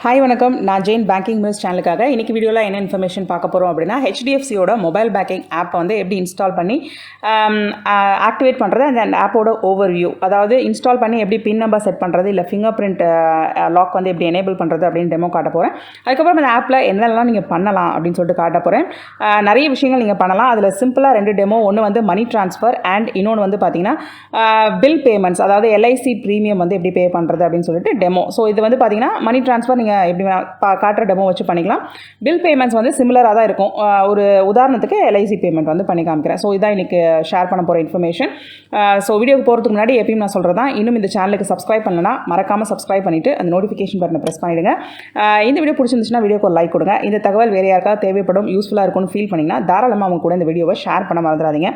Hi வணக்கம், நான் Jain banking news சேனலுக்காக இன்றைக்கி வீடியோவில் என்ன இன்ஃபர்மேஷன் பார்க்க போகிறோம் அப்படின்னா ஹெச்டிஎஃப்சியோட மொபைல் பேங்கிங் ஆப்பை வந்து எப்படி இன்ஸ்டால் பண்ணி ஆக்டிவேட் பண்ணுறது அந்த ஆப்போட ஓவர்வியூ, அதாவது இன்ஸ்டால் பண்ணி எப்படி பின் நம்பர் செட் பண்ணுறது இல்லை FingerPrint லாக் வந்து எப்படி எனேபிள் பண்ணுறது அப்படின்னு டெமோ காட்ட போகிறேன். அதுக்கப்புறம் அந்த ஆப்பில் என்னெல்லாம் நீங்கள் பண்ணலாம் அப்படின்னு சொல்லிட்டு காட்ட போகிறேன். நிறைய விஷயங்கள் நீங்கள் பண்ணலாம். அதில் சிம்பிளாக 2 டெமோ, ஒன்று வந்து மணி ட்ரான்ஸ்ஃபர் அண்ட் இன்னொன்று வந்து பார்த்தீங்கன்னா பில் பேமெண்ட்ஸ், அதாவது எல்ஐசி ப்ரீமியம் வந்து எப்படி பே பண்ணுறது அப்படின்னு சொல்லிட்டு டெமோ. ஸோ இது வந்து பார்த்தீங்கன்னா மணி ட்ரான்ஸ்ஃபர் எப்படி காட்டுற டெமோ வச்சு பண்ணிக்கலாம். பில் பேமெண்ட்ஸ் வந்து சிமிலராக தான் இருக்கும். ஒரு உதாரணத்துக்கு எல்ஐசி பேமெண்ட் வந்து பண்ணி காமிக்கிறேன். ஸோ இதான் இன்றைக்கி ஷேர் பண்ண போகிற இன்ஃபர்மேஷன். ஸோ வீடியோக்கு போகிறதுக்கு முன்னாடி எப்பயும் நான் சொல்கிறது தான், இன்னும் இந்த சேனலுக்கு சப்ஸ்கிரைப் பண்ணலன்னா மறக்காமல் சப்ஸ்கிரைப் பண்ணிவிட்டு அந்த நோட்டிஃபிகேஷன் பட்டனை ப்ரெஸ் பண்ணிவிடுங்க. இந்த வீடியோ பிடிச்சிருந்துச்சுன்னா வீடியோக்கு ஒரு லைக் கொடுங்க. இந்த தகவல் வேறு யாருக்காவது தேவைப்படும், யூஸ்ஃபுல்லாக இருக்கும்னு ஃபீல் பண்ணிங்கன்னா தாராளமாக அவங்க கூட இந்த வீடியோவை ஷேர் பண்ண மறந்துடாதீங்க.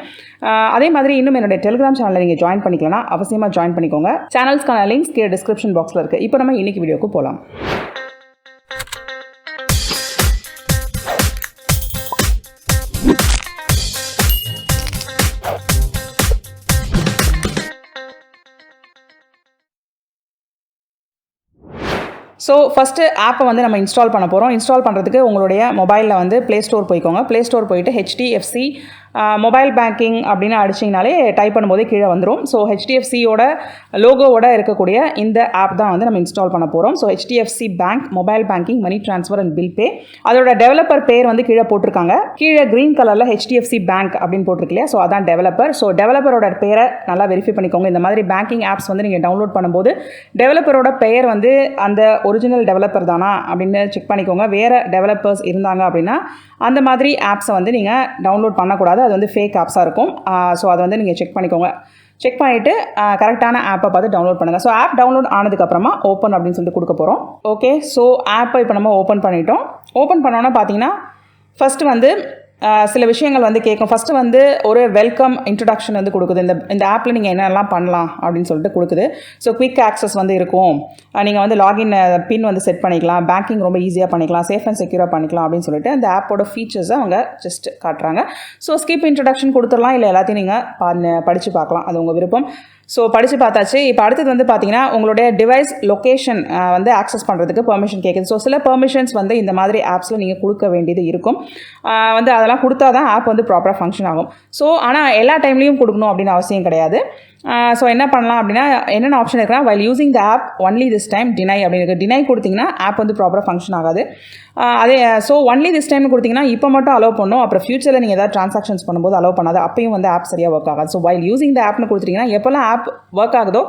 அதே மாதிரி இன்னும் என்னுடைய டெலிகிராம் சேனலில் நீங்கள் ஜாயின் பண்ணிக்கலன்னா அவசியமாக ஜாயின் பண்ணிக்கோங்க. சேனல்ஸ்க்கான லிங்க்ஸ் கீழே டிஸ்கிரிப்ஷன் பாக்ஸில் இருக்குது. இப்போ நம்ம இன்றைக்கி வீடியோக்கு போகலாம். ஸோ ஃபஸ்ட்டு ஆப்பை வந்து நம்ம இன்ஸ்டால் பண்ண போகிறோம். இன்ஸ்டால் பண்ணுறதுக்கு உங்களுடைய மொபைலில் வந்து ப்ளே ஸ்டோர் போய்க்கோங்க. ப்ளே ஸ்டோர் போயிட்டு HDFC மொபைல் பேங்கிங் அப்படின்னு அடிச்சிங்கனாலே டைப் பண்ணும்போதே கீழே வந்துடும். ஸோ HDFCயோட லோகோவோட இருக்கக்கூடிய இந்த ஆப் தான் வந்து நம்ம இன்ஸ்டால் பண்ண போகிறோம். So HDFC bank mobile banking money transfer and bill pay. அதோட டெவலப்பர் பேர் வந்து கீழே போட்டிருக்காங்க. கீழே க்ரீன் கலரில் HDFC பேங்க் அப்படின்னு போட்டிருக்கு இல்லையா, ஸோ அதான் டெவலப்பர். ஸோ டெவலப்பரோட பேரை நல்லா வெரிஃபை பண்ணிக்கோங்க. இந்த மாதிரி பேங்கிங் ஆப்ஸ் வந்து நீங்கள் டவுன்லோட் பண்ணும்போது டெவலப்பரோட பெயர் வந்து அந்த ஒரிஜினல் டெவலப்பர் தானா அப்படின்னு செக் பண்ணிக்கோங்க. வேறு டெவலப்பர்ஸ் இருந்தாங்க அப்படின்னா அந்த மாதிரி ஆப்ஸை வந்து நீங்கள் டவுன்லோட் பண்ணக்கூடாது. அது வந்து ஃபேக் ஆப்ஸாக இருக்கும். ஸோ அதை வந்து நீங்கள் செக் பண்ணிக்கோங்க. செக் பண்ணிவிட்டு கரெக்டான ஆப்பை பார்த்து டவுன்லோட் பண்ணுங்கள். ஸோ ஆப் டவுன்லோட் ஆனதுக்கப்புறமா ஓப்பன் அப்படின்னு சொல்லிட்டு கொடுக்க போகிறோம். ஓகே, ஸோ ஆப்பை இப்போ நம்ம ஓப்பன் பண்ணிட்டோம். ஓப்பன் பண்ணோன்னா பார்த்தீங்கன்னா ஃபஸ்ட்டு வந்து சில விஷயங்கள் வந்து கேட்கும். ஃபஸ்ட்டு வந்து ஒரு வெல்கம் இன்ட்ரடக்ஷன் வந்து கொடுக்குது. இந்த ஆப்பில் நீங்கள் என்னெல்லாம் பண்ணலாம் அப்படின்னு சொல்லிட்டு கொடுக்குது. ஸோ குவிக் ஆக்சஸ் வந்து இருக்கும். நீங்கள் வந்து லாகின் பின் வந்து செட் பண்ணிக்கலாம், பேங்கிங் ரொம்ப ஈஸியாக பண்ணிக்கலாம், சேஃப் அண்ட் செக்யூராக பண்ணிக்கலாம் அப்படின்னு சொல்லிட்டு அந்த ஆப்போட ஃபீச்சர்ஸை அவங்க ஜஸ்ட் காட்டுறாங்க. ஸோ ஸ்கிப் இன்ட்ரடக்ஷன் கொடுத்துடலாம், இல்லை எல்லாத்தையும் நீங்கள் படித்து பார்க்கலாம், அது உங்கள் விருப்பம். ஸோ படித்து பார்த்தாச்சு. இப்போ அடுத்தது வந்து பார்த்தீங்கன்னா உங்களுடைய டிவைஸ் லொக்கேஷன் வந்து ஆக்சஸ் பண்ணுறதுக்கு பெர்மிஷன் கேட்குது. ஸோ சில பெர்மிஷன்ஸ் வந்து இந்த மாதிரி ஆப்ஸில் நீங்கள் கொடுக்க வேண்டியது இருக்கும். வந்து அதெல்லாம் கொடுத்தா தான் ஆப் வந்து ப்ராப்பராக ஃபங்க்ஷன் ஆகும். ஸோ ஆனால் எல்லா டைம்லேயும் கொடுக்கணும் அப்படின்னு அவசியம் கிடையாது. ஸோ என்ன பண்ணலாம் அப்படின்னா என்னென்ன ஆப்ஷன் இருக்குன்னா, while using the app only this time டினை அப்படின்னு இருக்குது. டினை கொடுத்தீங்கன்னா ஆப் வந்து ப்ராப்பராக ஃபங்க்ஷன் ஆகாது. அதே ஸோ ஒன்லி திஸ் டைம்னு கொடுத்தீங்கன்னா இப்போ மட்டும் அலோவ் பண்ணும், அப்புறம் ஃபியூச்சரில் நீங்கள் ஏதாவது ட்ரான்சாக்ஷன்ஸ் பண்ணும்போது அலோவ் பண்ணாது, அப்பயும் வந்து ஆப் சரியாக ஒர்க் ஆகாது. ஸோ வைல் யூசிங் த ஆப்னு கொடுத்துட்டிங்கன்னா எப்போல்லாம் ஆப் ஒர்க் ஆகுதோ,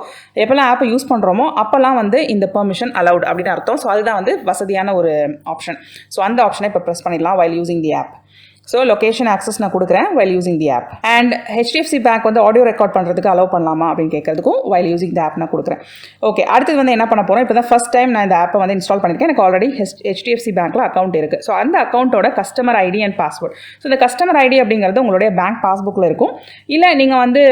எப்போல்லாம் ஆப்பை யூஸ் பண்ணுறோமோ அப்போல்லாம் வந்து இந்த பெர்மிஷன் அலவுட் அப்படின்னு அர்த்தம். ஸோ அதுதான் வந்து வசதியான ஒரு ஆப்ஷன். ஸோ அந்த ஆப்ஷனை இப்போ ப்ரெஸ் பண்ணிடலாம், while using the app. So location access நான் கொடுக்குறேன் while using the app. And HDFC bank வந்து ஆடியோ ரெக்கார்ட் பண்ணுறதுக்கு அலோவ் பண்ணலாமா அப்படின்னு கேட்கறதுக்கும் வைல் யூசிங் தி ஆப் நான் கொடுக்குறேன். ஓகே, அடுத்தது வந்து என்ன பண்ண போகிறோம், இப்போ தான் ஃபஸ்ட் டைம் நான் இந்த ஆப்பை வந்து இன்ஸ்டால் பண்ணியிருக்கேன். எனக்கு ஆல்ரெடி HDFC பேங்க்கில் அக்கௌண்ட் இருக்குது. ஸோ அந்த அக்கௌண்ட்டோட customer ID and password. So இந்த கஸ்டமர் ஐடி அப்படிங்கிறது உங்களுடைய பேங்க் பாஸ்புக்கில் இருக்கும். இல்லை நீங்கள் வந்து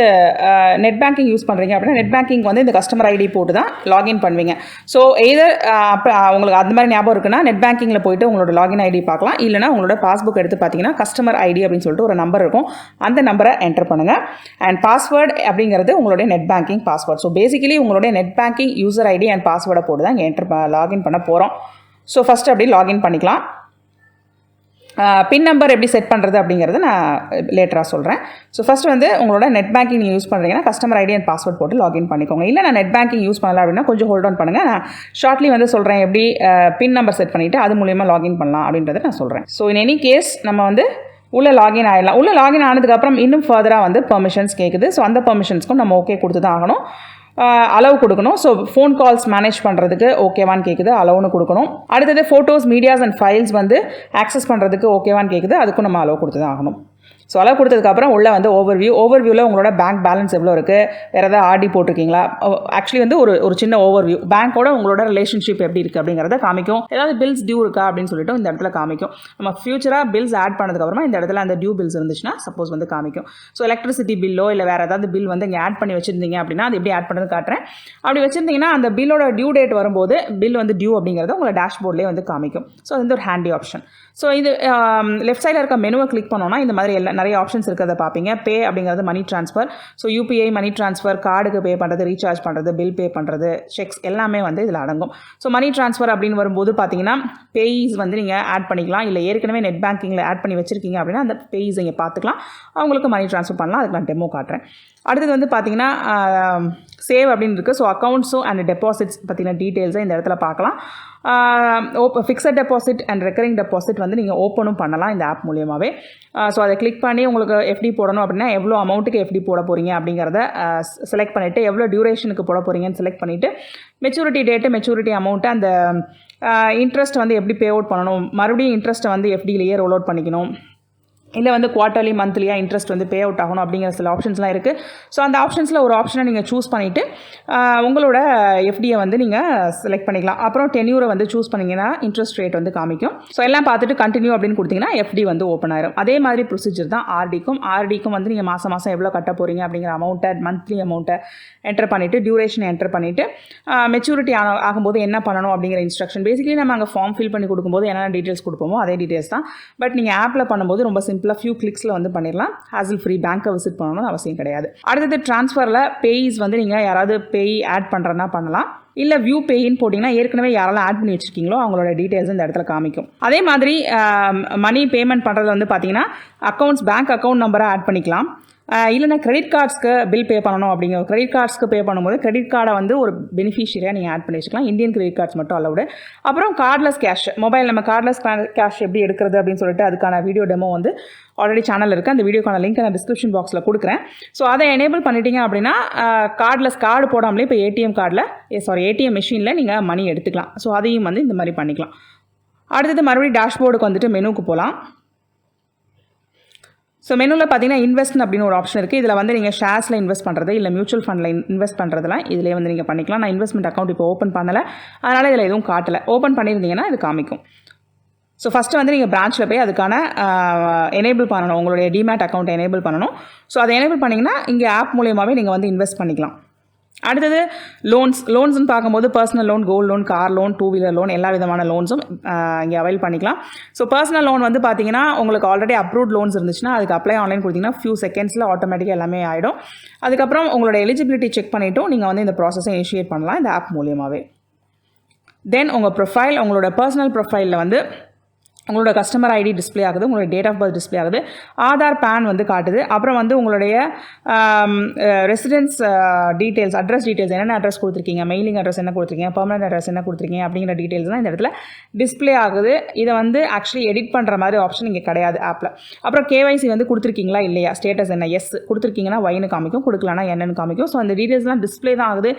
நெட் பேங்கிங் யூஸ் பண்ணுறீங்க அப்படின்னா நெட் பேங்கிங் வந்து இந்த கஸ்டமர் ஐடி போட்டு தான் லாகின் பண்ணுவீங்க. ஸோ எதர் அப்போ உங்களுக்கு அந்த மாதிரி ஞாபகம் இருக்குன்னா நெட் பேங்கிங்கில் போய்ட்டு உங்களோட லாகின் ஐடி பார்க்கலாம். இல்லைனா உங்களோட பாஸ்புக் எடுத்து பார்த்தீங்கன்னா கஸ்டமர் ஐடி அப்படின்னு சொல்லிட்டு ஒரு நம்பர் இருக்கும். அந்த நம்பரை என்டர் பண்ணுங்கள். அண்ட் பாஸ்வேர்டு அப்படிங்கிறது உங்களுடைய net banking password. So basically உங்களுடைய net banking user ID and பாஸ்வேர்டை போட்டு தான் இங்கே லாகின் பண்ண போகிறோம். ஸோ ஃபஸ்ட்டு அப்படி லாகின் பண்ணிக்கலாம். பின் நம்பர் எப்படி செட் பண்ணுறது அப்படிங்கிறத நான் லேட்டராக சொல்கிறேன். ஸோ ஃபஸ்ட்டு வந்து உங்களோட நெட் பேங்கிங் நீங்கள் யூஸ் பண்ணுறீங்கன்னா கஸ்டமர் ஐடி அண்ட் பாஸ்வேர்ட் போட்டு லாகின் பண்ணிக்கோங்க. இல்லை நான் நெட் பேங்கிங் யூஸ் பண்ணலாம் அப்படின்னா கொஞ்சம் ஹோல்ட் ஆன் பண்ணுங்கள். நான் ஷார்ட்லி வந்து சொல்கிறேன் எப்படி பின் நம்பர் செட் பண்ணிவிட்டு அது மூலிமா லாகின் பண்ணலாம் அப்படின்றத நான் சொல்கிறேன். ஸோ இன் எனி கேஸ் நம்ம வந்து உள்ளே லாகின் ஆகிடலாம். உள்ளே லாகின் ஆனதுக்கப்புறம் இன்னும் ஃபர்தராக வந்து பெர்மிஷன்ஸ் கேட்குது. ஸோ அந்த பெர்மிஷன்ஸ்க்கும் நம்ம ஓகே கொடுத்து தான் ஆகணும், அலோவ் கொடுக்கணும். ஸோ ஃபோன் கால்ஸ் மேனேஜ் பண்ணுறதுக்கு ஓகேவான்னு கேட்குது, அலோவ்னு கொடுக்கணும். அடுத்தது ஃபோட்டோஸ், மீடியாஸ் அண்ட் ஃபைல்ஸ் வந்து ஆக்சஸ் பண்ணுறதுக்கு ஓகேவான்னு கேட்குது, அதுக்கும் நம்ம அலோவ் கொடுத்து தான் ஆகணும். ஸோ அலோவ் கொடுத்ததுக்கப்புறம் உள்ளே வந்து ஓவர்வியூவில் உங்களோட பேங்க் பேலன்ஸ் எவ்வளோ இருக்குது, வேறு ஏதாவது ஆர்டி போட்டிருக்கீங்களா, ஆக்சுவலி வந்து ஒரு சின்ன ஓவர்வியூ பேங்க்கோட உங்களோட ரிலேஷன்ஷிப் எப்படி இருக்குது அப்படிங்கிறத காமிக்கும். ஏதாவது பில்ஸ் டியூ இருக்கா அப்படின்னு சொல்லிட்டு இந்த இடத்துல காமிக்கும். நம்ம ஃபியூச்சராக பில்ஸ் ஆட் பண்ணதுக்கப்புறமா இந்த இடத்துல அந்த டியூ பில்ஸ் இருந்துச்சுன்னா சப்போஸ் வந்து காமிக்கும். ஸோ எலக்ட்ரிசிட்டி பில்லோ இல்லை வேறு ஏதாவது பில் வந்து இங்கே ஆட் பண்ணி வச்சுருந்தீங்க அப்படின்னா அது எப்படி ஆட் பண்ணுறது காட்டுறேன். அப்படி வச்சுருந்தீங்கன்னா அந்த பில்லோட டியூ டேட் வரும்போது பில் வந்து டியூ அப்படிங்கிறத உங்களை டேஷ்போர்ட்லேயே வந்து காமிக்கும். ஸோ அது வந்து ஒரு ஹேண்டி ஆப்ஷன். ஸோ இது லெஃப்ட் சைடில் இருக்க மெனுவை கிளிக் பண்ணோன்னா இந்த மாதிரி எல்லாம் நிறைய ஆப்ஷன்ஸ் இருக்கிறத பார்ப்பீங்க. பே அப்படிங்கிறது money transfer. So UPI money transfer, கார்டுக்கு பே பண்ணுறது, ரீசார்ஜ் பண்ணுறது, பில் பே பண்ணுறது, செக்ஸ் எல்லாமே வந்து இதில் அடங்கும். ஸோ மணி ட்ரான்ஸ்ஃபர் அப்படின்னு வரும்போது பார்த்தீங்கன்னா பேயிஸ் வந்து நீங்கள் ஆட் பண்ணிக்கலாம். இல்லை ஏற்கனவே நெட் பேங்கிங்கில் ஆட் பண்ணி வச்சுருக்கீங்க அப்படின்னா அந்த பேயிஸ் இங்கே பார்த்துக்கலாம். அவங்களுக்கு மணி ட்ரான்ஸ்ஃபர் பண்ணலாம். அதுக்கு நான் டெமோ காட்டுறேன். அடுத்தது வந்து பார்த்தீங்கன்னா சேவ் அப்படின்னு இருக்குது. ஸோ அக்கௌண்ட்ஸும் அண்ட் டெபாசிட்ஸ் பற்றின டீட்டெயில்ஸை இந்த இடத்துல பார்க்கலாம். Fixed deposit and recurring deposit வந்து நீங்கள் ஓப்பனும் பண்ணலாம் இந்த ஆப் மூலியமாகவே. ஸோ அதை கிளிக் பண்ணி உங்களுக்கு எஃப்டி போடணும் அப்படின்னா எவ்வளோ அமௌண்ட்டுக்கு எஃப்டி போட போகிறீங்க அப்படிங்கிறத செலக்ட் பண்ணிவிட்டு எவ்வளோ டியூரேஷனுக்கு போட போகிறீங்கன்னு செலக்ட் பண்ணிவிட்டு மெச்சூரிட்டி டேட்டு, மெச்சூரிட்டி அமௌண்ட்டு, அந்த இன்ட்ரெஸ்ட் வந்து எப்படி பே அவுட் பண்ணணும், மறுபடியும் இன்ட்ரெஸ்ட்டை வந்து எஃப்டிலேயே ரோல் அவுட் பண்ணிக்கணும், இல்லை வந்து குவார்ட்டர்லி மந்த்லியாக இன்ட்ரெஸ்ட் வந்து பே அவுட் ஆகணும் அப்படிங்கிற சில ஆப்ஷன்ஸ்லாம் இருக்குது. ஸோ அந்த ஆப்ஷன்ஸில் ஒரு ஆப்ஷனை நீங்கள் சூஸ் பண்ணிவிட்டு உங்களோட எஃப்டியை வந்து நீங்கள் செலக்ட் பண்ணிக்கலாம். அப்புறம் டென்யூரை வந்து சூஸ் பண்ணிங்கன்னா இன்ட்ரெஸ்ட் ரேட் வந்து காமிக்கும். ஸோ எல்லாம் பார்த்துட்டு கண்டினியூ அப்படின்னு கொடுத்தீங்கன்னா எஃப்டி வந்து ஓப்பன் ஆயிரும். அதே மாதிரி ப்ரொசீஜர் தான் ஆர்டிக்கும் வந்து நீங்கள் மாதம் எவ்வளோ கட்ட போகிறீங்க அப்படிங்கிற அமௌண்ட்டை, மந்த்லி அமௌண்ட்டை என்டர் பண்ணிவிட்டு, டியூரேஷனை என்டர் பண்ணிவிட்டு, மெச்சூரிட்டி ஆகும்போது என்ன பண்ணணும் அப்படிங்கிற இன்ஸ்ட்ரக்ஷன். பேசிக்கலி நம்ம அங்கே ஃபார்ம் ஃபில் பண்ணி கொடுக்கும்போது என்னென்ன டீட்டெயில்ஸ் கொடுப்போமோ அதே டீட்டெயில்ஸ் தான். பட் நீங்கள் ஆப்பில் பண்ணும்போது ரொம்ப ஃபியூ கிளிக்ஸில் வந்து பண்ணிடலாம். Hassle free. பேங்க்கை விசிட் பண்ணணும்னு அவசியம் கிடையாது. அடுத்தது ட்ரான்ஸ்ஃபரில் பேயிஸ் வந்து நீங்கள் யாராவது பேய் ஆட் பண்ணுறதுனா பண்ணலாம். இல்லை வியூ பேயின்னு போட்டிங்கன்னா ஏற்கனவே யாரெல்லாம் ஆட் பண்ணி வச்சுருக்கீங்களோ அவங்களோட டீட்டெயில்ஸ் இந்த இடத்துல காமிக்கும். அதே மாதிரி மணி பேமெண்ட் பண்ணுறது வந்து பார்த்தீங்கன்னா பேங்க் அக்கௌண்ட் நம்பரை ஆட் பண்ணிக்கலாம். இல்லைனா கிரெடிட் கார்ட்ஸ்க்கு பில் பே பண்ணணும் அப்படிங்கிற கிரெடிட் கார்ட்ஸ்க்கு பே பண்ணும்போது கிரெடிட் கார்டை வந்து ஒரு பெனிஃபிஷியரியாக நீங்கள் ஆட் பண்ணி வச்சுக்கலாம். இந்தியன் கிரெடிட் கார்ட்ஸ் மட்டும் அலவுடு. அப்புறம் கார்ட்லெஸ் கேஷ், நம்ம கார்ட்லெஸ் கேஷ் எப்படி எடுக்கிறது அப்படின்னு சொல்லிட்டு அதுக்கான வீடியோ டெமோ வந்து ஆல்ரெடி சேனல் இருக்குது. அந்த வீடியோக்கான லிங்க் நான் டிஸ்கிரிப்ஷன் பாக்ஸில் கொடுக்குறேன். ஸோ அதை எனேபிள் பண்ணிட்டீங்க அப்படின்னா கார்டு போடாமலே இப்போ ஏடிஎம் மெஷினில் நீங்கள் மணி எடுத்துக்கலாம். ஸோ அதையும் வந்து இந்த மாதிரி பண்ணிக்கலாம். அடுத்தது மறுபடியும் டேஷ்போர்டுக்கு வந்துட்டு மெனுக்கு போகலாம். ஸோ மெனுவில் பார்த்தீங்கன்னா இன்வெஸ்ட் அப்படின்னு ஒரு ஆப்ஷன் இருக்குது. இதில் வந்து நீங்கள் ஷேர்ஸில் இன்வெஸ்ட் பண்ணுறது, இல்லை மியூச்சுவல் ஃபண்டில் இன்வெஸ்ட் பண்ணுறதுலாம் இதிலே வந்து நீங்கள் பண்ணிக்கலாம். நான் இன்வெஸ்ட்மெண்ட் அக்கௌண்ட் இப்போ ஓப்பன் பண்ணலை, அதனால் இதில் எதுவும் காட்டலை. ஓப்பன் பண்ணியிருந்தீங்கன்னா இது காமிக்கும். ஸோ ஃபஸ்ட்டு வந்து நீங்கள் பிரான்ச்சில் போய் அதுக்கான எனேபிள் பண்ணணும், உங்களுடைய டிமேட் அக்கௌண்ட்டை எனேபிள் பண்ணணும். ஸோ அதை எனேபிள் பண்ணிங்கன்னா இங்கே ஆப் மூலியமாகவே நீங்கள் வந்து இன்வெஸ்ட் பண்ணிக்கலாம். அடுத்தது லோன்ஸ்னு பார்க்கும்போது personal loan, gold loan, car loan, 2 wheeler loan எல்லா விதமான லோன்ஸும் இங்கே அவைல் பண்ணிக்கலாம். ஸோ பர்சனல் லோன் வந்து பார்த்தீங்கன்னா உங்களுக்கு ஆல்ரெடி அப்ரூவ்ட் லோன்ஸ் இருந்துச்சுன்னா அதுக்கு அப்ளை ஆன்லைன் கொடுத்தீங்கன்னா ஃபியூ செகண்ட்ஸில் ஆட்டோமேட்டிக்காக எல்லாமே ஆகிடும். அதுக்கப்புறம் உங்களோட எலிஜிபிலிட்டி செக் பண்ணிவிட்டும் நீங்கள் வந்து இந்த ப்ராசஸை இனிஷியேட் பண்ணலாம் இந்த ஆப் மூலியமாகவே. தென் உங்கள் ப்ரொஃபைல், உங்களோட பர்சனல் ப்ரொஃபைலில் வந்து உங்களோட கஸ்டமர் ஐடி டிஸ்பிளே ஆகுது, உங்களோட டேட் ஆஃப் பர்த் டிஸ்பிளே ஆகுது, ஆதார் பேன் வந்து காட்டுது. அப்புறம் வந்து உங்களுடைய ரெசிடென்ஸ் டீட்டெயில்ஸ், அட்ரஸ் டீட்டெயில்ஸ், என்னென்ன அட்ரஸ் கொடுத்துருக்கீங்க, மெயிலிங் அட்ரஸ் என்ன கொடுத்துருக்கீங்க, பெர்மனன்ட் அட்ரஸ் என்ன கொடுத்துருக்கீங்க அப்படிங்கிற டீட்டெயில்ஸ் தான் இந்த இடத்துல டிஸ்பிளே ஆகுது. இதை வந்து ஆக்சுவலி எடிட் பண்ணுற மாதிரி ஆப்ஷன் இங்கே கிடையாது ஆப்பில். அப்புறம் கேவைசி வந்து கொடுத்துருக்கீங்களா இல்லையா, ஸ்டேட்டஸ் என்ன, எஸ் கொடுத்துருக்கீங்கன்னா ஒய்னு காமிக்கும், கொடுக்கலன்னா என்னன்னு காமிக்கும். ஸோ அந்த டீட்டெயில்ஸ்லாம் டிஸ்பிளே தான் ஆகுது.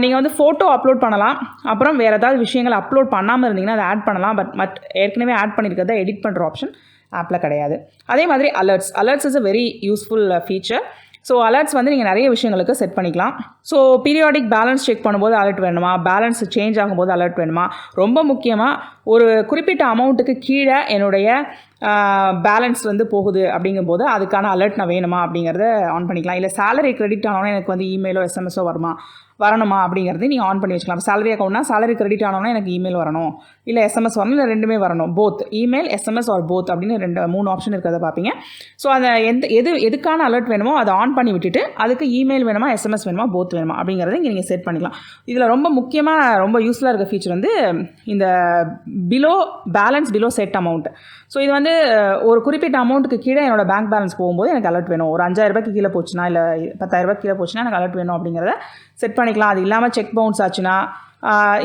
நீங்கள் வந்து ஃபோட்டோ அப்லோட் பண்ணலாம். அப்புறம் வேறு ஏதாவது விஷயங்கள் அப்லோட் பண்ணாமல் இருந்தீங்கன்னா அதை ஆட் பண்ணலாம். பட் ஏற்கனவே ஆட் பண்ணியிருக்கிறத எடிட் பண்ணுற ஆப்ஷன் ஆப்பில் கிடையாது. அதே மாதிரி alerts is a very useful feature. So alerts வந்து நீங்கள் நிறைய விஷயங்களுக்கு செட் பண்ணிக்கலாம். ஸோ பீரியாடிக் பேலன்ஸ் செக் பண்ணும்போது அலர்ட் வேணுமா, பேலன்ஸ் சேஞ்ச் ஆகும்போது அலர்ட் வேணுமா, ரொம்ப முக்கியமாக ஒரு குறிப்பிட்ட அமௌண்ட்டுக்கு கீழே என்னுடைய பேலன்ஸ் வந்து போகுது அப்படிங்கும்போது அதுக்கான அலர்ட் நான் வேணுமா அப்படிங்கிறத ஆன் பண்ணிக்கலாம். இல்லை சேலரி கிரெடிட் ஆனோன்னா எனக்கு வந்து இமெயிலோ எஸ்எம்எஸோ வரணுமா அப்படிங்கிறது நீங்கள் ஆன் பண்ணி வச்சுக்கலாம். சேலரி அக்கௌண்ட்னா சேலரி கிரெடிட் ஆனோன்னா எனக்கு இமெயில் வரணும், இல்லை எஸ்எம்எஸ் வரணும், இல்லை ரெண்டுமே வரணும், both email SMS or both அப்படின்னு 3 ஆப்ஷன் இருக்கிறத பார்ப்பீங்க. ஸோ அதை எதுக்கான அலர்ட் வேணுமோ அதை ஆன் பண்ணி விட்டுட்டு அதுக்கு இமெயில் வேணுமா, எஸ்எம்எஸ் வேணுமா, போத் வேணுமா அப்படிங்கிறத இங்கே நீங்கள் செட் பண்ணிக்கலாம். இதில் ரொம்ப முக்கியமாக ரொம்ப யூஸ்ஃபுல்லாக இருக்க ஃபீச்சர் வந்து இந்த balance below set amount. So இது வந்து ஒரு குறிப்பிட்ட அமௌண்ட்டுக்கு கீழே என்னோட பேங்க் பேலன்ஸ் போகும்போது எனக்கு அலர்ட் வேணும். ஒரு 5,000 ரூபாய்க்கு கீழே போச்சுன்னா, இல்லை 10,000 ரூபாய்க்கு கீழே போச்சுன்னா எனக்கு அலர்ட் வேணும் அப்படிங்கிறத செட் பண்ணிக்கலாம். அது இல்லாமல் செக் பவுன்ஸ் ஆச்சுன்னா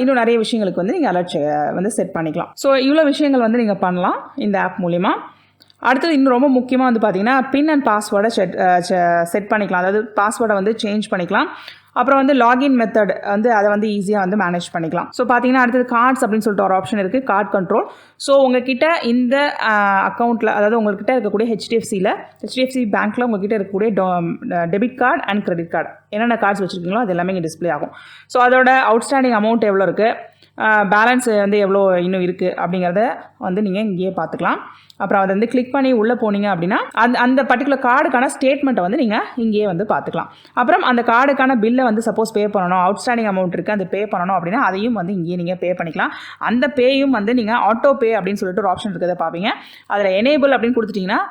இன்னும் நிறைய விஷயங்களுக்கு வந்து நீங்கள் அலர்ட் வந்து செட் பண்ணிக்கலாம். ஸோ இவ்வளோ விஷயங்கள் வந்து நீங்கள் பண்ணலாம் இந்த ஆப் மூலிமா. அடுத்தது இன்னும் ரொம்ப முக்கியமாக வந்து பார்த்தீங்கன்னா பின் அண்ட் பாஸ்வேர்டை செட் பண்ணிக்கலாம். அதாவது பாஸ்வேர்டை வந்து சேஞ்ச் பண்ணிக்கலாம். அப்புறம் வந்து லாகின் மெத்தட் வந்து அதை வந்து ஈஸியாக வந்து மேனேஜ் பண்ணிக்கலாம். ஸோ பார்த்தீங்கன்னா அடுத்தது கார்ட்ஸ் அப்படின்னு சொல்லிட்டு ஒரு ஆப்ஷன் இருக்குது, கார்ட் கண்ட்ரோல். ஸோ உங்கள்கிட்ட இந்த அக்கௌண்ட்டில், அதாவது உங்கள்கிட்ட இருக்கக்கூடிய HDFC பேங்க்கில் உங்கள்கிட்ட இருக்கக்கூடிய debit card and credit card என்னென்ன கார்ட்ஸ் வச்சுருக்கீங்களோ அது எல்லாமே இங்கே டிஸ்பிளே ஆகும். ஸோ அதோட அவுட்ஸ்டாண்டிங் அமௌண்ட் எவ்வளோ இருக்குது, பேலன்ஸ் வந்து எவ்வளோ இன்னும் இருக்குது அப்படிங்கிறத வந்து நீங்கள் இங்கேயே பார்த்துக்கலாம். அப்புறம் அதை வந்து கிளிக் பண்ணி உள்ளே போனீங்க அப்படின்னா அந்த பர்டிகுலர் கார்டுக்கான ஸ்டேட்மெண்ட்டை வந்து நீங்கள் இங்கேயே வந்து பார்த்துக்கலாம். அப்புறம் அந்த கார்டுக்கான பில்லை வந்து சப்போஸ் பே பண்ணணும், அவுட்ஸ்டாண்டிங் அமௌண்ட் இருக்குது அது பே பண்ணணும் அப்படின்னா அதையும் வந்து இங்கேயே நீங்கள் பே பண்ணிக்கலாம். அந்த பேயும் வந்து நீங்கள் ஆட்டோ பே அப்படின்னு சொல்லிட்டு ஒரு ஆப்ஷன் இருக்கிறத பார்ப்பீங்க. அதில் எனேபிள் அப்படின்னு கொடுத்துட்டிங்கன்னா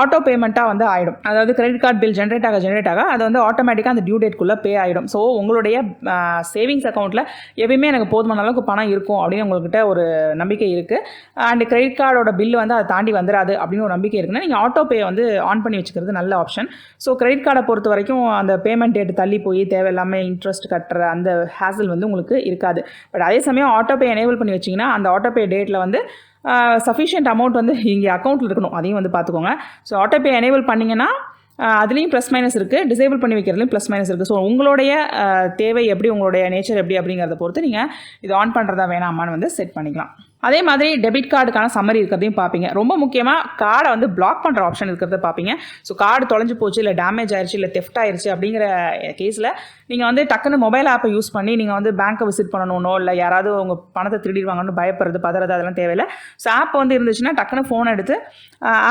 ஆட்டோ பேமெண்ட்டாக வந்து ஆகிடும். அதாவது கிரெடிட் கார்டு பில் ஜென்ரேட் ஆக அது வந்து ஆட்டோமேட்டிக்காக அந்த டியூ டேட்குள்ளே பே ஆகிடும். ஸோ உங்களுடைய சேவிங்ஸ் அக்கௌண்ட்டில் எப்பயுமே எனக்கு போதுமான அளவுக்கு பணம் இருக்கும் அப்படின்னு உங்கள்கிட்ட ஒரு நம்பிக்கை இருக்குது. அண்ட் கிரெடிட் கார்டோட பில் வந்து அதை தாண்டி வந்துடாது அப்படின்னு ஒரு நம்பிக்கை இருக்குன்னா நீங்கள் ஆட்டோ பே வந்து ஆன் பண்ணி வச்சுக்கிறது நல்ல ஆப்ஷன். ஸோ கிரெடிட் கார்டை பொறுத்த வரைக்கும் அந்த பேமெண்ட் டேட் தள்ளி போய் தேவையில்லாமல் இன்ட்ரெஸ்ட் கட்டுற அந்த ஹேசல் வந்து உங்களுக்கு இருக்காது. பட் அதே சமயம் ஆட்டோ பே எனேபிள் பண்ணி வச்சிங்கன்னா அந்த ஆட்டோ பே டேட்டில் வந்து சஃபிஷியன்ட் அமௌண்ட் வந்து இங்கே அக்கௌண்ட்டில் இருக்கணும், அதையும் வந்து பார்த்துக்கோங்க. ஸோ ஆட்டோ பே எனேபிள் பண்ணிங்கன்னா அதுலேயும் ப்ளஸ் மைனஸ் இருக்குது, டிசேபிள் பண்ணி வைக்கிறதுலையும் ப்ளஸ் மைனஸ் இருக்குது. ஸோ உங்களுடைய தேவை எப்படி, உங்களுடைய நேச்சர் எப்படி அப்படிங்கிறத பொறுத்து நீங்கள் இது ஆன் பண்ணுறதா வேணாமான்னு வந்து செட் பண்ணிக்கலாம். அதே மாதிரி டெபிட் கார்டுக்கான சம்மரி இருக்கிறதையும் பார்ப்பீங்க. ரொம்ப முக்கியமாக கார்டை வந்து பிளாக் பண்ணுற ஆப்ஷன் இருக்கிறத பார்ப்பீங்க. ஸோ கார்டு தொலைஞ்சு போச்சு, இல்லை டேமேஜ் ஆயிடுச்சு, இல்லை தெஃப்ட் ஆயிடுச்சு அப்படிங்கிற கேஸில் நீங்கள் வந்து டக்குன்னு மொபைல் ஆப்பை யூஸ் பண்ணி நீங்கள் வந்து பேங்க்கை விசிட் பண்ணணும்னோ இல்லை யாராவது உங்கள் பணத்தை திருடிடுவாங்கன்னு பயப்படுறது பதறது அதெல்லாம் தேவையில்லை. ஸோ ஆப் வந்து இருந்துச்சுன்னா டக்குன்னு ஃபோன் எடுத்து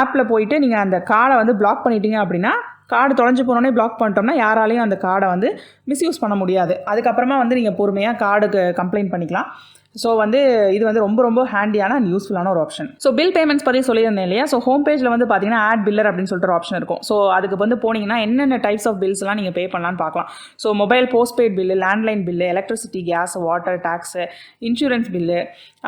ஆப்பில் போயிட்டு நீங்கள் அந்த கார்டை வந்து பிளாக் பண்ணிட்டீங்க அப்படின்னா கார்டு தொலைஞ்சு போனோடனே பிளாக் பண்ணிட்டோம்னா யாராலையும் அந்த கார்டை வந்து மிஸ்யூஸ் பண்ண முடியாது. அதுக்கப்புறமா வந்து நீங்கள் பொறுமையாக கார்டுக்கு கம்ப்ளைண்ட் பண்ணிக்கலாம். ஸோ வந்து இது வந்து ரொம்ப ரொம்ப ஹேண்டியான அண்ட் யூஸ்ஃபுல்லான ஒரு ஆப்ஷன். ஸோ பில் பேமெண்ட்ஸ் பற்றி சொல்லியிருந்தேன் இல்லையா. ஸோ ஹோம் பேஜில் வந்து பார்த்தீங்கன்னா ஆட் பில்லர் அப்படின்னு சொல்லிட்டு ஒரு ஆப்ஷன் இருக்கும். ஸோ அதுக்கு வந்து போனீங்கன்னா என்னென்ன டைப்ஸ் ஆஃப் பில்ஸ்லாம் நீங்கள் பே பண்ணலான்னு பார்க்கலாம். So mobile postpaid bill, landline bill, electricity, gas, water, tax, insurance bill,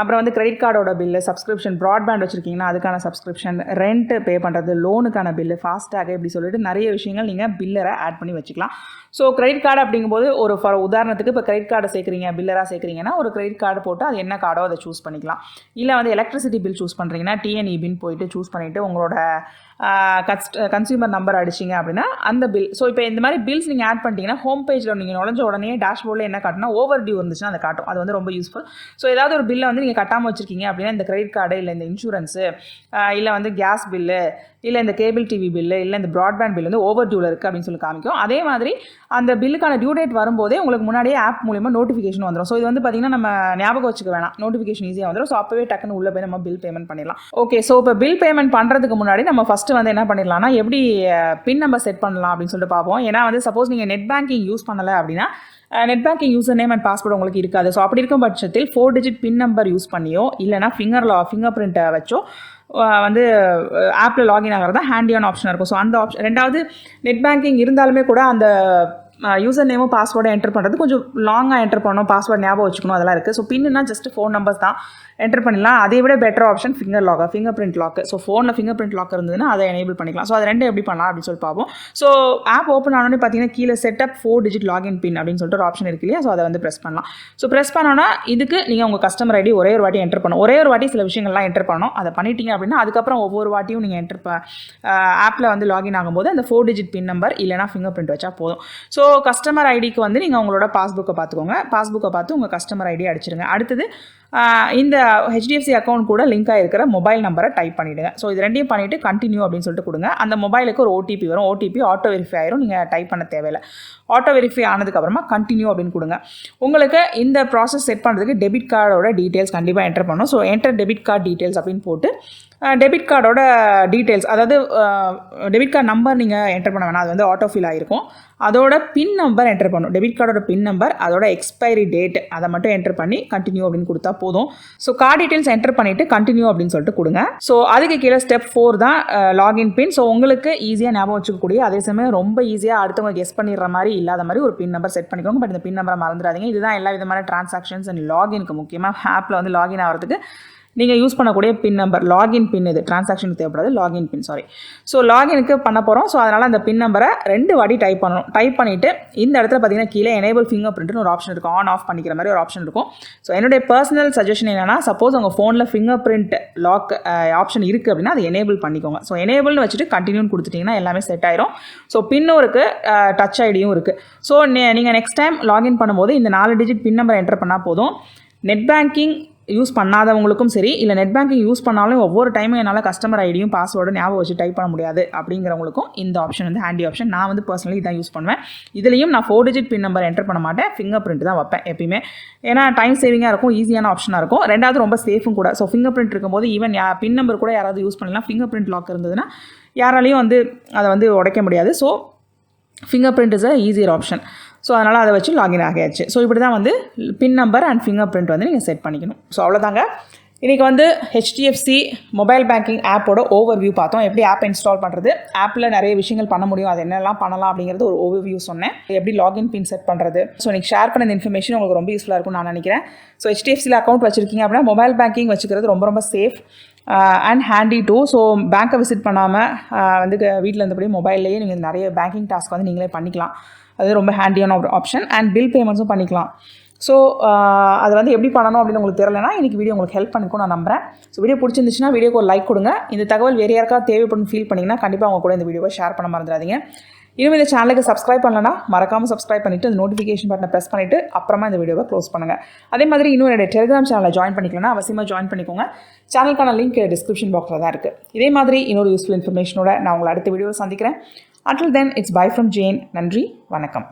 அப்புறம் வந்து கிரெடிட் கார்டோட பில்லு, சப்ஸ்கிரிப்ஷன், ப்ராட்பேண்ட் வச்சுருக்கீங்கன்னா அதுக்கான சப்ஸ்கிரிப்ஷன், ரெண்ட் பே பண்ணுறது, லோனுக்கான பில்லு, ஃபாஸ்டாக் இப்படி சொல்லிட்டு நிறைய விஷயங்கள் நீங்கள் பில்லரை ஆட் பண்ணி வச்சுக்கலாம். ஸோ கிரெடிட் கார்டு அப்படிங்கும்போது ஒரு உதாரணத்துக்கு இப்போ கிரெடிட் கார்டை சேர்க்குறீங்க, பில்லராக சேர்க்குறீங்கன்னா ஒரு கிரெடிட் கார்டு போட்டு அது என்ன கார்டோ அதை சூஸ் பண்ணிக்கலாம். இல்லை வந்து எலக்ட்ரிசிட்டி பில் சூஸ் பண்ணுறீங்கன்னா டிஎன்இபின்னு போயிட்டு சூஸ் பண்ணிவிட்டு உங்களோட கன்சியூமர் நம்பர் அடிச்சிங்க அப்படின்னா அந்த பில். ஸோ இப்போ இந்த மாதிரி பில்ஸ் நீங்கள் ஆட் பண்ணிட்டீங்கன்னா ஹோம் பேஜில் நீங்கள் நுழைஞ்ச உடனே டேஷ்போர்டில் என்ன காட்டுனா ஓவர் டியூ இருந்துச்சுன்னா அதை காட்டும். அது வந்து ரொம்ப யூஸ்ஃபுல். ஸோ ஏதாவது ஒரு பில்லை வந்து நீங்கள் கட்டாமல் வச்சுருக்கீங்க அப்படின்னா இந்த கிரெடிட் கார்டு இல்லை இந்த இன்சூரன்ஸு இல்லை வந்து கேஸ் பில்லு இல்லை இந்த கேபிள் டிவி பில்லு இல்லை இந்த ப்ராட்பேண்ட் பில் வந்து ஓவர் டியூவில் இருக்குது அப்படின்னு சொல்லி காமிக்கும். அதே மாதிரி அந்த பில்லுக்கான டியூ டேட் வரும்போதே உங்களுக்கு முன்னாடியே ஆப் மூலிமா நோட்டிஃபிகேஷன் வந்துடும். ஸோ இது வந்து பார்த்திங்கன்னா நம்ம ஞாபகம் வச்சுக்க வேணாம், நோட்டிஃபிகேஷன் ஈஸியாக வந்துடும். ஸோ அப்போவே டக்குன்னு உள்ளே போய் நம்ம பில் பேமெண்ட் பண்ணிடலாம். ஓகே, ஸோ இப்போ பில் பேமெண்ட் பண்ணுறதுக்கு முன்னாடி நம்ம ஃபஸ்ட்டு வந்து என்ன பண்ணிடலாம்னா எப்படி பின் நம்பர் செட் பண்ணலாம் அப்படின்னு சொல்லிட்டு பார்ப்போம். ஏன்னா வந்து சப்போஸ் நீங்கள் நெட் பேங்கிங் யூஸ் பண்ணலை அப்படின்னா net banking user name and password உங்களுக்கு இருக்காது. ஸோ அப்படி இருக்கும் பட்சத்தில் 4 டிஜிட் பின் நம்பர் யூஸ் பண்ணியோ இல்லைனா ஃபிங்கர் பிரிண்ட்டை வச்சோ வந்து ஆப்பில் லாகின் ஆகிறது தான் ஹேண்டியான ஆப்ஷனாக இருக்கும். ஸோ அந்த ஆப்ஷன். ரெண்டாவது நெட் பேங்கிங் இருந்தாலுமே கூட அந்த யூசர் நேமும் பாஸ்வேர்டை என்டர் பண்ணுறது கொஞ்சம் லாங்காக என்டர் பண்ணணும், பாஸ்வேர்டு ஞாபகம் வச்சுக்கணும், அதெல்லாம் இருக்குது. ஸோ பின்னா ஜஸ்ட் 4 நம்பர்ஸ் தான் என்டர் பண்ணிடலாம். அதை விட better option fingerprint lock. So ஃபோனில் ஃபிங்கர் பிரிண்ட் லாக் இருந்ததுன்னா அதை எனேபிள் பண்ணிக்கலாம். ஸோ அது ரெண்டு எப்படி பண்ணலாம் அப்படின்னு சொல்லி பார்ப்போம். ஸோ ஆப் ஓப்பன் ஆனோடனே பார்த்தீங்கன்னா கீழே செட்டப் 4 டிஜிட் லாகின் பின் அப்படின்னு சொல்லிட்டு ஒரு ஆப்ஷன் இருக்கு இல்லையா. ஸோ அதை வந்து ப்ரெஸ் பண்ணலாம். ஸோ ப்ரெஸ் பண்ணோன்னா இதுக்கு நீங்கள் உங்கள் கஸ்டமர் ஐடி ஒரே ஒரு வாட்டி என்டர் பண்ணணும். ஒரே ஒரு வாட்டி சில விஷயங்கள்லாம் என்டர் பண்ணணும். அதை பண்ணிட்டீங்க அப்படின்னா அதுக்கப்புறம் ஒவ்வொரு வாட்டியும் நீங்கள் ஆப்பில் வந்து லாகின் ஆகும்போது அந்த 4 டிஜிட் பின் நம்பர் இல்லைனா ஃபிங்கர் பிரிண்ட் வச்சா போதும். ஸோ கஸ்டமர் ஐடிக்கு வந்து நீங்கள் உங்களோட பாஸ்புக்கை பார்த்துக்கோங்க. பாஸ்புக்கை பார்த்து உங்கள் கஸ்டமர் ஐடி அடிச்சிருங்க. அடுத்தது இந்த HDFC அக்கௌண்ட் கூட லிங்காக இருக்கிற மொபைல் நம்பரை டைப் பண்ணிவிடுங்க. ஸோ இது ரெண்டையும் பண்ணிவிட்டு கண்டினியூ அப்படின்னு சொல்லிட்டு கொடுங்க. அந்த மொபைலுக்கு ஒரு OTP வரும். OTP ஆட்டோ வெரிஃபை ஆயிரும். நீங்கள் டைப் பண்ண தேவையில்லை. ஆட்டோ வெரிஃபை ஆனதுக்கப்புறமா கண்டினியூ அப்படின்னு கொடுங்க. உங்களுக்கு இந்த ப்ராசஸ் செட் பண்ணுறதுக்கு டெபிட் கார்டோட டீட்டெயில்ஸ் கண்டிப்பாக என்டர் பண்ணணும். So enter debit card details அப்படின்னு போட்டு டெபிட் கார்டோட டீட்டெயில்ஸ், அதாவது டெபிட் கார்டு நம்பர் நீங்கள் என்டர் பண்ண வேணாம், அது வந்து ஆட்டோ ஃபில் ஆகிருக்கும். அதோட பின் நம்பர் என்டர் பண்ணணும். டெபிட் கார்டோட பின் நம்பர், அதோட எக்ஸ்பைரி டேட் அதை மட்டும் என்டர் பண்ணி கண்டினியூ அப்படின்னு கொடுத்தா போதும். ஸோ கார்டு டீட்டெயில்ஸ் என்டர் பண்ணிவிட்டு கண்டினியூ அப்படின்னு சொல்லிட்டு கொடுங்க. ஸோ அதுக்கு கீழே ஸ்டெப் 4 தான் லாகின் பின். ஸோ உங்களுக்கு ஈஸியாக ஞாபகம் வச்சுக்கக்கூடிய, அதே சமயம் ரொம்ப ஈஸியாக அடுத்தவங்க கெஸ் பண்ணிடுற மாதிரி இல்லாத மாதிரி ஒரு பின் நம்பர் செட் பண்ணிக்கோங்க. பட் இந்த பின் நம்பரை மறந்துடாதீங்க. இதுதான் எல்லா விதமான டிரான்சாக்ஷன்ஸ் அண்ட் லாகினுக்கு முக்கியமாக ஆப்பில் வந்து லாகின் ஆகிறதுக்கு நீங்கள் யூஸ் பண்ணக்கூடிய பின் நம்பர். லாகின் பின் இது டிரான்சாக்ஷனுக்கு தேவைப்படாது, லாகின் பின் சாரி. ஸோ லாகினுக்கு பண்ண போகிறோம். ஸோ அதனால் அந்த பின் நம்பரை 2 வாட்டி டைப் பண்ணணும். டைப் பண்ணிவிட்டு இந்த இடத்துல பார்த்தீங்கன்னா கீழே எனேபிள் ஃபிங்கர் பிரிண்ட்னு ஒரு ஆப்ஷன் இருக்கும். ஆன் ஆஃப் பண்ணிக்கிற மாதிரி ஒரு ஆப்ஷன் இருக்கும். ஸோ என்னுடைய பர்சனல் சஜஷன் என்னென்னா, சப்போஸ் உங்கள் ஃபோனில் ஃபிங்கர் பிரிண்ட் லாக் ஆப்ஷன் இருக்குது அப்படின்னா அதை எனேபிள் பண்ணிக்கோங்க. ஸோ எனேபிள்னு வச்சுட்டு கண்டினியூன்னு கொடுத்துட்டிங்கன்னா எல்லாமே செட் ஆயிரும். ஸோ பின்னும் இருக்குது, டச் ஐடியும் இருக்குது. ஸோ நீங்கள் நெக்ஸ்ட் டைம் லாகின் பண்ணும்போது இந்த 4 டிஜிட் பின் நம்பர் என்டர் பண்ணால் போதும். நெட் பேங்கிங் யூஸ் பண்ணாதவங்களுக்கும் சரி, இல்லை நெட் பேங்கிங் யூஸ் பண்ணாலும் ஒவ்வொரு டைமும் என்னால் கஸ்டமர் ஐடியும் பாஸ்வேர்டும் ஞாபகம் வச்சு டைப் பண்ண முடியாது அப்படிங்கிறவங்களுக்கும் இந்த ஆப்ஷன் வந்து ஹேண்டி ஆப்ஷன். நான் வந்து பர்சனலி இதான் யூஸ் பண்ணுவேன். இதுலேயும் நான் 4 டிஜிட் பின் நம்பர் என்டர் பண்ண மாட்டேன், ஃபிங்கர் பிரிண்ட் தான் வைப்பேன் எப்பயுமே. ஏன்னா டைம் சேவிங்காக இருக்கும், ஈஸியான ஆப்ஷனாக இருக்கும், ரெண்டாவது ரொம்ப சேஃபும் கூட. ஸோ ஃபிங்கர் பிரிண்ட் இருக்கும்போது ஈவன் பின் நம்பர் கூட யாராவது யூஸ் பண்ணலாம். ஃபிங்கர் பிரிண்ட் லாக் இருந்ததுன்னா யாராலையும் வந்து அதை வந்து உடைக்க முடியாது. So finger print is a easier option. So அதனால் அதை வச்சு லாகின் ஆகியாச்சு. ஸோ இப்படி தான் வந்து பின் நம்பர் அண்ட் ஃபிங்கர் பிரிண்ட் வந்து நீங்கள் செட் பண்ணிக்கணும். ஸோ அவ்வளோதாங்க. இன்றைக்கி வந்து HDFC மொபைல் பேங்கிங் ஆப்போட ஓவர்வியூ பார்த்தோம். எப்படி ஆப் இன்ஸ்டால் பண்ணுறது, ஆப்பில் நிறைய விஷயங்கள் பண்ண முடியும், அது என்னெல்லாம் பண்ணலாம் அப்படிங்கிறது ஒரு ஓவர்வியூ சொன்னேன். எப்படி லாகின் பின் செட் பண்ணுறது. ஸோ இன்றைக்கி ஷேர் பண்ண இந்த இன்ஃபர்மேஷன் உங்களுக்கு ரொம்ப யூஸ்ஃபுல்லாக இருக்கும்னு நான் நினைக்கிறேன். ஸோ HDFCயில் அக்கௌண்ட் வச்சுருக்கீங்க அப்படின்னா மொபைல் பேங்கிங் வச்சுக்கிறது ரொம்ப ரொம்ப safe and handy too. So பேங்க்கை விசிட் பண்ணாமல் வந்து வீட்டில் இருந்தபடி மொபைல்லேயே நீங்கள் நிறைய பேங்கிங் டாஸ்க் வந்து நீங்களே பண்ணிக்கலாம். அது ரொம்ப ஹேண்டியான ஒரு ஆப்ஷன். அண்ட் பில் பேமெண்ட்ஸும் பண்ணிக்கலாம். ஸோ அது வந்து எப்படி பண்ணணும் அப்படின்னு உங்களுக்கு தெரியலனா இன்றைக்கி வீடியோ உங்களுக்கு ஹெல்ப் பண்ணிக்கும் நான் நம்புறேன். ஸோ வீடியோ பிடிச்சிருந்துச்சுன்னா வீடியோக்கு ஒரு லைக் கொடுங்க. இந்த தகவல் வேறு யாருக்காவது தேவைப்படும் ஃபீல் பண்ணிங்கன்னா கண்டிப்பாக அவங்க கூட இந்த வீடியோவை ஷேர் பண்ண மறந்துடாதீங்க. இன்னும் இந்த சேனலுக்கு சப்ஸ்கிரைப் பண்ணலன்னா மறக்காமல் சப்ஸ்கிரைப் பண்ணிவிட்டு அந்த நோட்டிஃபிகேஷன் பட்டனை ப்ரெஸ் பண்ணிவிட்டு அப்புறமா இந்த வீடியோவை க்ளோஸ் பண்ணுங்கள். அதே மாதிரி இன்னும் என்னுடைய டெலிகிராம் சேனலில் ஜாயின் பண்ணிக்கலன்னா அவசியமாக ஜாயின் பண்ணிக்கோங்க. சேனலுக்கான லிங்க் டிஸ்கிரிப்ஷன் பாக்ஸில் தான் இருக்குது. இதே மாதிரி இன்னொரு யூஸ்ஃபுல் இன்ஃபர்மேஷனோட நான் உங்களை அடுத்த வீடியோவை சந்திக்கிறேன். Until then, it's bye from Jane. நன்றி, வணக்கம்.